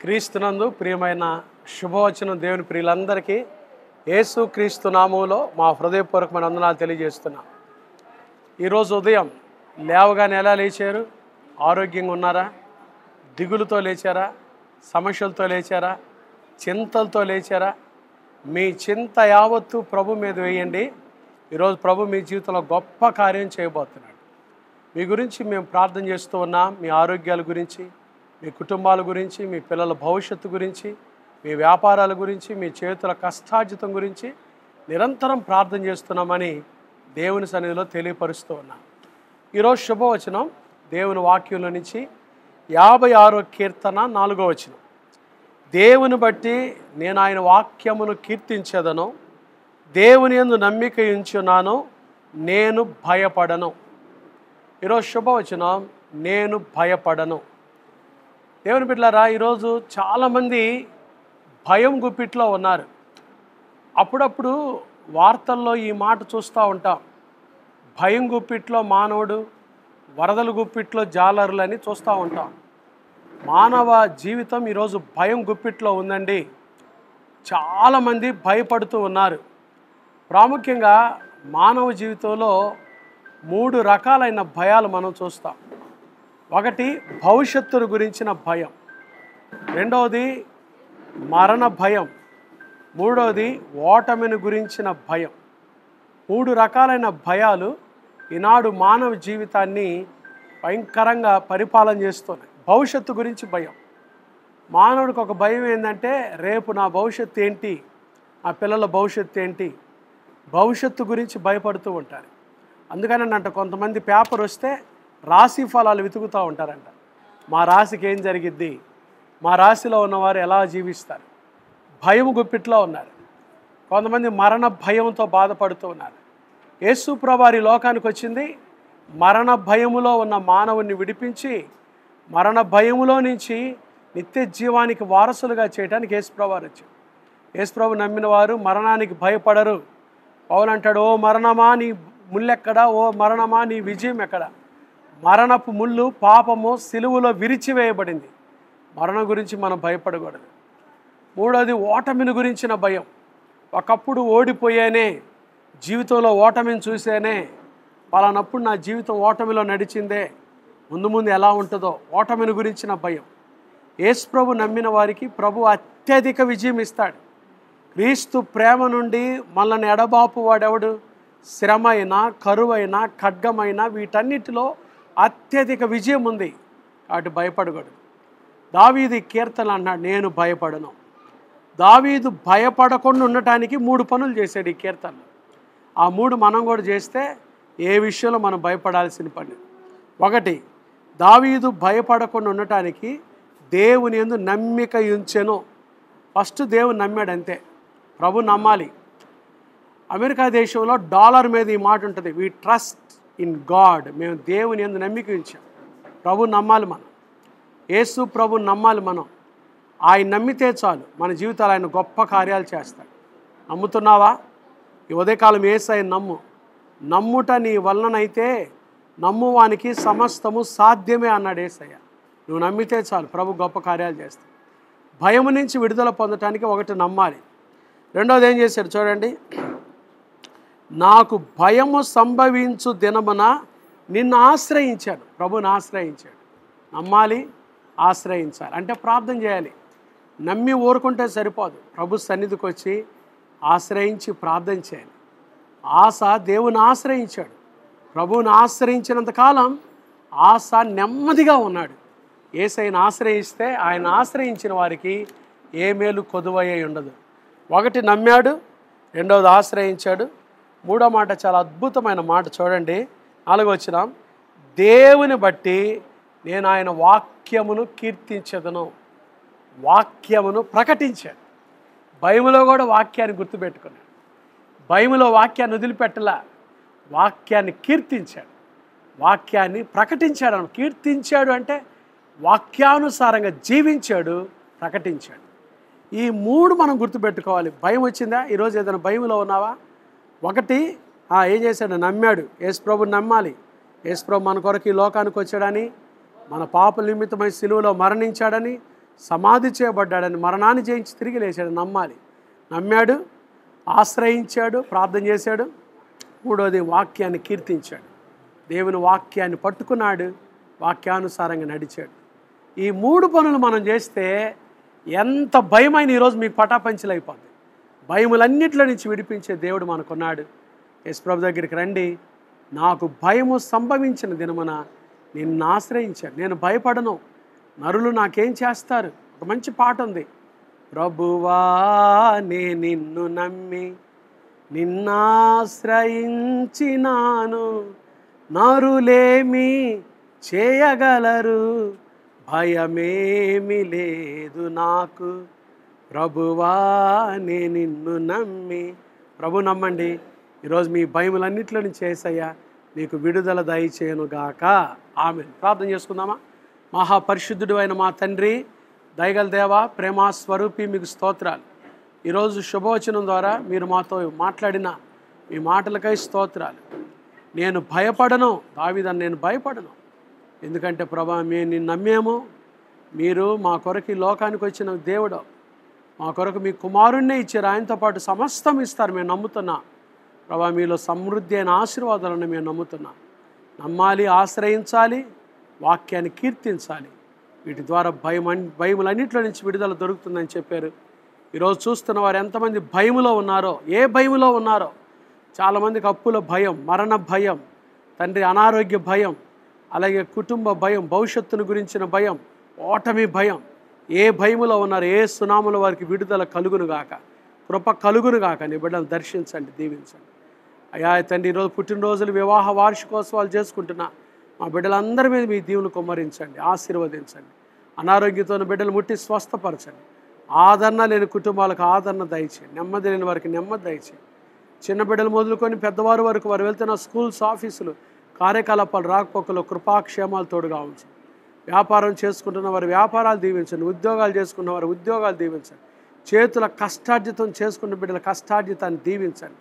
క్రీస్తునందు ప్రియమైన శుభవచనం దేవుని ప్రియులందరికీ యేసు క్రీస్తు నామములో మా హృదయపూర్వకమైన వందనాలు తెలియజేస్తున్నాం. ఈరోజు ఉదయం లేవగానే ఎలా లేచారు? ఆరోగ్యంగా ఉన్నారా? దిగులుతో లేచారా? సమస్యలతో లేచారా? చింతలతో లేచారా? మీ చింత యావత్తు ప్రభు మీద వేయండి. ఈరోజు ప్రభు మీ జీవితంలో గొప్ప కార్యం చేయబోతున్నాడు. మీ గురించి మేము ప్రార్థన చేస్తూ ఉన్నాం. మీ ఆరోగ్యాల గురించి, మీ కుటుంబాల గురించి, మీ పిల్లల భవిష్యత్తు గురించి, మీ వ్యాపారాల గురించి, మీ చేతుల కష్టార్జితం గురించి నిరంతరం ప్రార్థన చేస్తున్నామని దేవుని సన్నిధిలో తెలియపరుస్తూ ఉన్నాం. ఈరోజు శుభవచనం దేవుని వాక్యంలో నుంచి 56వ కీర్తన 4వ వచనం. దేవుని బట్టి నేను ఆయన వాక్యమును కీర్తించెదను, దేవుని యందు నమ్మిక ఉంచున్నాను, నేను భయపడను. ఈరోజు శుభవచనం నేను భయపడను. దేవుని బిడ్డలారా, ఈరోజు చాలామంది భయం గుప్పిట్లో ఉన్నారు. అప్పుడప్పుడు వార్తల్లో ఈ మాట చూస్తూ ఉంటాం. భయం గుప్పిట్లో మానవుడు, వరదల గుప్పిట్లో జాలరులని చూస్తూ ఉంటాం. మానవ జీవితం ఈరోజు భయం గుప్పిట్లో ఉందండి. చాలామంది భయపడుతూ ఉన్నారు. ప్రాముఖ్యంగా మానవ జీవితంలో 3 రకాలైన భయాలు మనం చూస్తాం. ఒకటి భవిష్యత్తును గురించిన భయం, రెండవది మరణ భయం, మూడవది ఓటమిని గురించిన భయం. 3 రకాలైన భయాలు ఈనాడు మానవ జీవితాన్ని భయంకరంగా పరిపాలన చేస్తున్నాయి. భవిష్యత్తు గురించి భయం. మానవుడికి ఒక భయం ఏంటంటే, రేపు నా భవిష్యత్తు ఏంటి, నా పిల్లల భవిష్యత్తు ఏంటి, భవిష్యత్తు గురించి భయపడుతూ ఉంటారు. అందుకని కొంతమంది పేపర్ వస్తే రాశి ఫలాలు వెతుకుతూ ఉంటారంట. మా రాశికి ఏం జరిగిద్ది, మా రాశిలో ఉన్నవారు ఎలా జీవిస్తారు, భయం గుప్పిట్లో ఉన్నారు. కొంతమంది మరణ భయంతో బాధపడుతూ ఉన్నారు. యేసు ప్రభువారు ఈ లోకానికి వచ్చింది మరణ భయములో ఉన్న మానవుని విడిపించి మరణ భయములో నుంచి నిత్య జీవానికి వారసులుగా చేయడానికి యేసు ప్రభువారు వచ్చారు. యేసు ప్రభు నమ్మిన వారు మరణానికి భయపడరు. పౌలు అంటాడు, ఓ మరణమా నీ ముల్లెక్కడా, ఓ మరణమా నీ విజయం ఎక్కడా? మరణపు ముళ్ళు పాపము సిలువలో విరిచివేయబడింది. మరణం గురించి మనం భయపడకూడదు. మూడోది ఓటమిని గురించిన భయం. ఒకప్పుడు ఓడిపోయానే, జీవితంలో ఓటమిని చూసేనే, పలానప్పుడు నా జీవితం ఓటమిలో నడిచిందే, ముందు ఎలా ఉంటుందో, ఓటమిని గురించిన భయం. యేసు ప్రభు నమ్మిన వారికి ప్రభు అత్యధిక విజయం ఇస్తాడు. క్రీస్తు ప్రేమ నుండి మనల్ని ఎడబాపు వాడెవడు? శ్రమ అయినా, కరువైనా, ఖడ్గమైనా వీటన్నిటిలో అత్యధిక విజయం ఉంది. కాబట్టి భయపడకూడదు. దావీదు కీర్తన అన్నాడు, నేను భయపడను. దావీదు భయపడకుండా ఉండటానికి 3 పనులు చేశాడు ఈ కీర్తనలో. ఆ 3 మనం కూడా చేస్తే ఏ విషయంలో మనం భయపడాల్సిన పని. ఒకటి, దావీదు భయపడకుండా ఉండటానికి దేవుని యందు నమ్మిక ఉంచెను. ఫస్ట్ దేవుని నమ్మాడు, అంతే. ప్రభు నమ్మాలి. అమెరికా దేశంలో డాలర్ మీద ఈ మాట ఉంటుంది, వి ట్రస్ట్ ఇన్ గాడ్. మేము దేవుని యందు నమ్మిక ఉంచాం. ప్రభు నమ్మాలి మనం. యేసు ప్రభు నమ్మాలి మనం. ఆయన నమ్మితే చాలు, మన జీవితాలు ఆయన గొప్ప కార్యాలు చేస్తాడు. నమ్ముతున్నావా? ఈ ఉదయకాలం యేసయ్య నమ్ము. నమ్ముట నీ వలనైతే నమ్మువానికి సమస్తము సాధ్యమే అన్నాడు యేసయ్య. నువ్వు నమ్మితే చాలు, ప్రభు గొప్ప కార్యాలు చేస్తాడు. భయం నుంచి విడుదల పొందటానికి ఒకటి నమ్మాలి. రెండోది ఏం చేశాడు చూడండి, నాకు భయము సంభవించు దినమున నిన్ను ఆశ్రయించాడు. ప్రభుని ఆశ్రయించాడు. నమ్మాలి, ఆశ్రయించాలి. అంటే ప్రార్థన చేయాలి. నమ్మి ఊరుకుంటే సరిపోదు. ప్రభు సన్నిధికి వచ్చి ఆశ్రయించి ప్రార్థన చేయాలి. ఆశ దేవుని ఆశ్రయించాడు. ప్రభువుని ఆశ్రయించినంతకాలం ఆశ నెమ్మదిగా ఉన్నాడు. యేసయ్యను ఆశ్రయిస్తే ఆయన ఆశ్రయించిన వారికి ఏ మేలు కొదువయ్యే ఉండదు. ఒకటి నమ్మాడు, రెండవది ఆశ్రయించాడు, మూడో మాట చాలా అద్భుతమైన మాట చూడండి, 4వ వచనం. దేవుని బట్టి నేను ఆయన వాక్యమును కీర్తించెదను. వాక్యమును ప్రకటించాడు. బైబిల్లో కూడా వాక్యాన్ని గుర్తుపెట్టుకున్నాడు. బైబిల్లో వాక్యాన్ని వదిలిపెట్టలా, వాక్యాన్ని కీర్తించాడు, వాక్యాన్ని ప్రకటించాడు. కీర్తించాడు అంటే వాక్యానుసారంగా జీవించాడు, ప్రకటించాడు. ఈ 3 మనం గుర్తుపెట్టుకోవాలి. భయం వచ్చిందా? ఈరోజు ఏదైనా భయంలో ఉన్నావా? ఒకటి, ఏం చేశాడు? నమ్మాడు. యేసు ప్రభుని నమ్మాలి. యేసు ప్రభు మన కొరకు ఈ లోకానికి వచ్చాడని, మన పాప నిమిత్తమై సిలువలో మరణించాడని, సమాధి చేయబడ్డాడని, మరణాన్ని జయించి తిరిగి లేచాడు. నమ్మాలి. నమ్మాడు, ఆశ్రయించాడు, ప్రార్థన చేశాడు. మూడోది వాక్యాన్ని కీర్తించాడు. దేవుని వాక్యాన్ని పట్టుకున్నాడు, వాక్యానుసారంగా నడిచాడు. ఈ 3 పనులు మనం చేస్తే ఎంత భయమైన ఈరోజు మీకు పటాపంచలు అయిపోద్ది. భయములన్నింటిలో నుంచి విడిపించే దేవుడు మనకున్నాడు. యేసుప్రభు దగ్గరికి రండి. నాకు భయము సంభవించిన దినమున నిన్ను ఆశ్రయించాను, నేను భయపడను, నరులు నాకేం చేస్తారు. ఒక మంచి పాట ఉంది. ప్రభువా నే నిన్ను నమ్మి నిన్నాశ్రయించినాను, నరులేమి చేయగలరు, భయమేమి లేదు నాకు, ప్రభువా నే నిన్ను నమ్మి. ప్రభు నమ్మండి. ఈరోజు మీ భయములన్నింటిలో నుంచి యేసయ్య మీకు విడుదల దయచేయునుగాక. ఆమేన్. ప్రార్థన చేసుకుందామా? మహాపరిశుద్ధుడు అయిన మా తండ్రి, దయగల దేవ, ప్రేమ స్వరూపి, మీకు స్తోత్రాలు. ఈరోజు శుభవచనం ద్వారా మీరు మాతో మాట్లాడిన మీ మాటలకై స్తోత్రాలు. నేను భయపడను, దావీదు నేను భయపడను, ఎందుకంటే ప్రభా మేము నిన్ను నమ్మేమో. మీరు మా కొరకు ఈ లోకానికి వచ్చిన దేవుడు, మా కొరకు మీ కుమారుణ్ణే ఇచ్చారు, ఆయనతో పాటు సమస్తం ఇస్తారు. మేము నమ్ముతున్నాం ప్రభా. మీలో సమృద్ధి అయిన ఆశీర్వాదాలను మేము నమ్ముతున్నాం. నమ్మాలి, ఆశ్రయించాలి, వాక్యాన్ని కీర్తించాలి. వీటి ద్వారా భయములన్నింటిలో నుంచి విడుదల దొరుకుతుందని చెప్పారు. ఈరోజు చూస్తున్న వారు ఎంతమంది భయములో ఉన్నారో, ఏ భయములో ఉన్నారో. చాలామందికి అప్పుల భయం, మరణ భయం, తండ్రి అనారోగ్య భయం, అలాగే కుటుంబ భయం, భవిష్యత్తును గురించిన భయం, ఓటమి భయం. ఏ భయములో ఉన్నారు, ఏ సునాముల వారికి విడుదల కలుగునుగాక, కృప కలుగునుగాక. నీ బిడ్డలను దర్శించండి, దీవించండి అయ్యా. తండ్రి ఈరోజు పుట్టినరోజులు, వివాహ వార్షికోత్సవాలు చేసుకుంటున్నా మా బిడ్డలందరి మీద మీ దీవులు కుమ్మరించండి, ఆశీర్వదించండి. అనారోగ్యంతో బిడ్డలు ముట్టి స్వస్థపరచండి. ఆదరణ లేని కుటుంబాలకు ఆదరణ దయచేయండి. నెమ్మది లేని వారికి నెమ్మది దయచేయండి. చిన్న బిడ్డలు మొదలుకొని పెద్దవారి వరకు వారు వెళ్తున్న స్కూల్స్, ఆఫీసులు, కార్యకలాపాలు, రాకపోకలు కృపాక్షేమాలు తోడుగా ఉంచండి. వ్యాపారం చేసుకుంటున్న వారి వ్యాపారాలు దీవించండి. ఉద్యోగాలు చేసుకున్న వారి ఉద్యోగాలు దీవించండి. చేతుల కష్టార్జితం చేసుకున్న బిడ్డల కష్టార్జితాన్ని దీవించండి.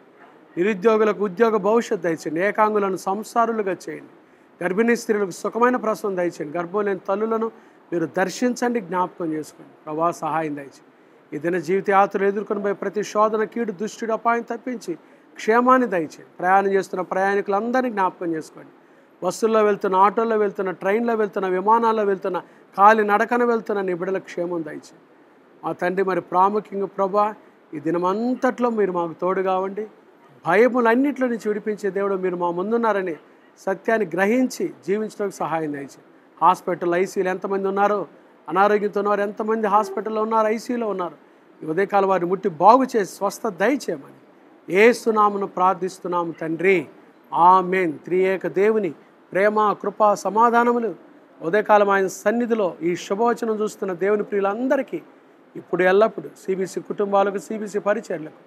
నిరుద్యోగులకు ఉద్యోగ భవిష్యత్తు దయచేయండి. ఏకాంగులను సంసారులుగా చేయండి. గర్భిణీ స్త్రీలకు సుఖమైన ప్రసవం దయచేయండి. గర్భం లేని తల్లులను మీరు దర్శించండి, జ్ఞాపకం చేసుకోండి. ప్రభా సహాయం దయచేయండి. ఈ దిన జీవిత యాత్రలు ఎదుర్కొని పోయి ప్రతి శోధన, కీడు, దుష్టుడు, అపాయం తప్పించి క్షేమాన్ని దయచేయండి. ప్రయాణం చేస్తున్న ప్రయాణికులందరినీ జ్ఞాపకం చేసుకోండి. బస్సుల్లో వెళ్తున్న, ఆటోల్లో వెళ్తున్న, ట్రైన్లో వెళ్తున్న, విమానాల్లో వెళ్తున్న, కాలి నడకన వెళ్తున్న నీ బిడ్డలకు క్షేమం దయచేయండి. మా తండ్రి, మరి ప్రాముఖ్యంగా ప్రభా ఈ దినమంతట్లో మీరు మాకు తోడు కావండి. భయములన్నింటిలో నుంచి విడిపించే దేవుడు మీరు మా ముందున్నారని సత్యాన్ని గ్రహించి జీవించడానికి సహాయం దయచేయండి. హాస్పిటల్, ఐసీలు ఎంతమంది ఉన్నారో, అనారోగ్యంతో ఉన్నారు ఎంతమంది హాస్పిటల్లో ఉన్నారు, ఐసీలో ఉన్నారు. ఈ ఉదయకాలం వారిని ముట్టి బాగు చేసి స్వస్థత దయచేయమని యేసునామమున ప్రార్థిస్తున్నాము తండ్రి. ఆమేన్. త్రియేక దేవుని ప్రేమ, కృప, సమాధానములు ఉదయకాలం ఆయన సన్నిధిలో ఈ శుభవచనం చూస్తున్న దేవుని ప్రియులందరికీ ఇప్పుడు ఎల్లప్పుడు, సిబిసి కుటుంబాలకు, సిబిసి పరిచర్లకు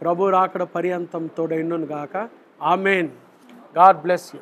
ప్రభు రాకడ పర్యంతం తోడైండును గాక. ఆమేన్. God bless you.